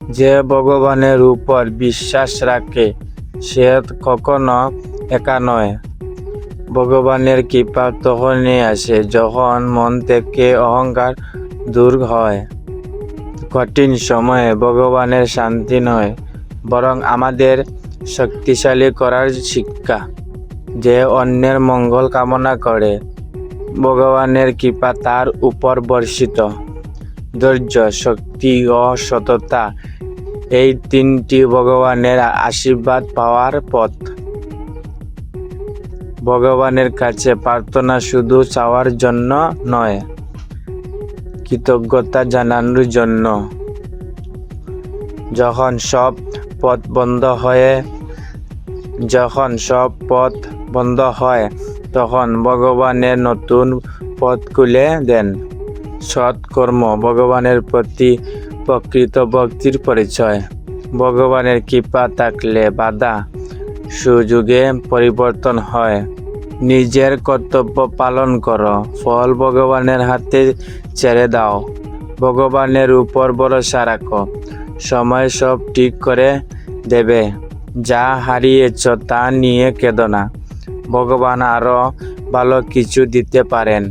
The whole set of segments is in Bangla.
যে ভগবানের উপর বিশ্বাস রাখে সে কখনো একা নয়। ভগবানের কৃপা তখনই আসে যখন মন থেকে অহংকার দূর হয়। কঠিন সময়ে ভগবানের শান্তি নয়, বরং আমাদের শক্তিশালী করার শিক্ষা। যে অন্যের মঙ্গল কামনা করে, ভগবানের কৃপা তার উপর বর্ষিত। ধৈর্য, শক্তি ও সততা এই তিনটি ভগবানের আশীর্বাদ পাওয়ার পথ। ভগবানের কাছে প্রার্থনা শুধু চাওয়ার জন্য নয়, কৃতজ্ঞতা জানানোর জন্য। যখন সব পথ বন্ধ হয় তখন ভগবানের নতুন পথ খুলে দেন। সৎকর্ম ভগবানের প্রতি প্রকৃত ভক্তির পরিচয়। ভগবানের কৃপা থাকলে বাধা সুযোগে পরিবর্তন হয়। নিজের কর্তব্য পালন করো, ফল ভগবানের হাতে ছেড়ে দাও। ভগবানের উপর ভরসা রাখো, সময় সব ঠিক করে দেবে। যা হারিয়েছ তা নিয়ে কেঁদো না, ভগবান আরো ভালো কিছু দিতে পারেন।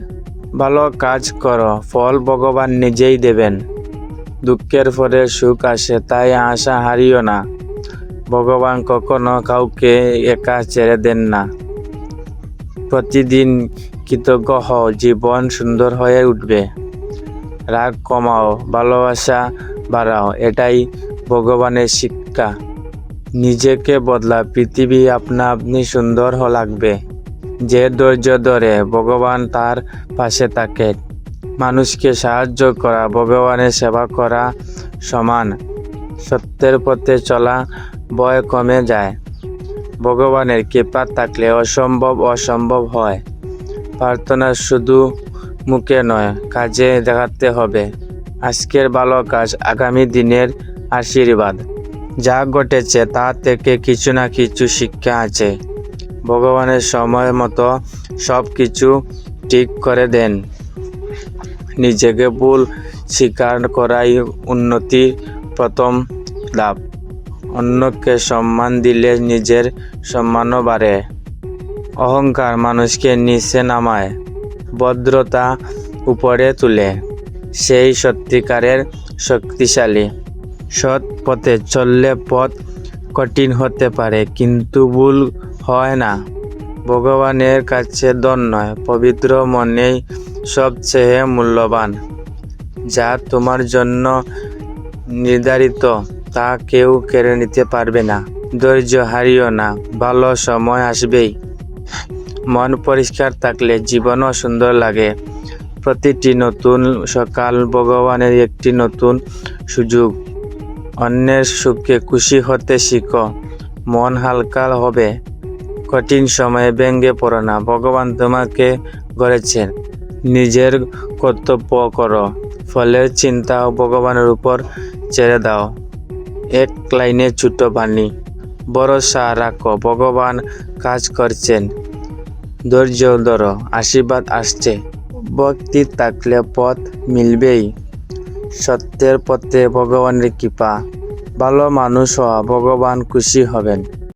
ভালো কাজ করো, ফল ভগবান নিজেই দেবেন। দুঃখের পরে সুখ আসে, তাই আশা হারিও না। ভগবান কখনো কাউকে একা ছেড়ে দেন না। প্রতিদিন কৃতজ্ঞ হও, জীবন সুন্দর হয়ে উঠবে। রাগ কমাও, ভালোবাসা বাড়াও, এটাই ভগবানের শিক্ষা। নিজেকে বদলা, পৃথিবী আপনা আপনি সুন্দর লাগবে। যে ধৈর্য ধরে, ভগবান তার পাশে থাকে। মানুষকে সাহায্য করা ভগবানের সেবা করা সমান। সত্যের পথে চলা, ভয় কমে যায়। ভগবানের কৃপা থাকলে অসম্ভব হয়। প্রার্থনা শুধু মুখে নয়, কাজে দেখাতে হবে। আজকের ভালো কাজ আগামী দিনের আশীর্বাদ। যা ঘটেছে তা থেকে কিছু না কিছু শিক্ষা আছে। ভগবানের সময় মতো সব কিছু ঠিক করে দেন। নিজেকে ভুল স্বীকার করাই উন্নতির প্রথম ধাপ। অন্যকে সম্মান দিলে নিজের সম্মানও বাড়ে। অহংকার মানুষকে নিচে নামায়, ভদ্রতা উপরে তুলে। সেই সত্যিকারের শক্তিশালী। সৎ পথে চললে পথ কঠিন হতে পারে, কিন্তু ভুল হয় না। ভগবানের কাছে ধন নয়, পবিত্র মনেই সবচেয়ে মূল্যবান। যা তোমার জন্য নির্ধারিত তা কেউ কেড়ে নিতে পারবে না। ধৈর্য হারিও না, ভালো সময় আসবেই। মন পরিষ্কার থাকলে জীবনও সুন্দর লাগে। প্রতিটি নতুন সকাল ভগবানের একটি নতুন সুযোগ। অন্যের সুখে খুশি হতে শিখো, মন হালকা হবে। কঠিন সময়ে ভেঙে পড়ো না, ভগবান তোমাকে গড়েছেন। নিজের কর্তব্য করো, ফলের চিন্তা ভগবানের উপর ছেড়ে দাও। এক লাইনে ছোট বাণী, ভরসা রাখো, ভগবান কাজ করছেন। ধৈর্য ধরো, আশীর্বাদ আসছে। ভক্তি থাকলে পথ মিলবেই। সত্যের পথে ভগবানের কৃপা। ভালো মানুষ হওয়া, ভগবান খুশি হবেন।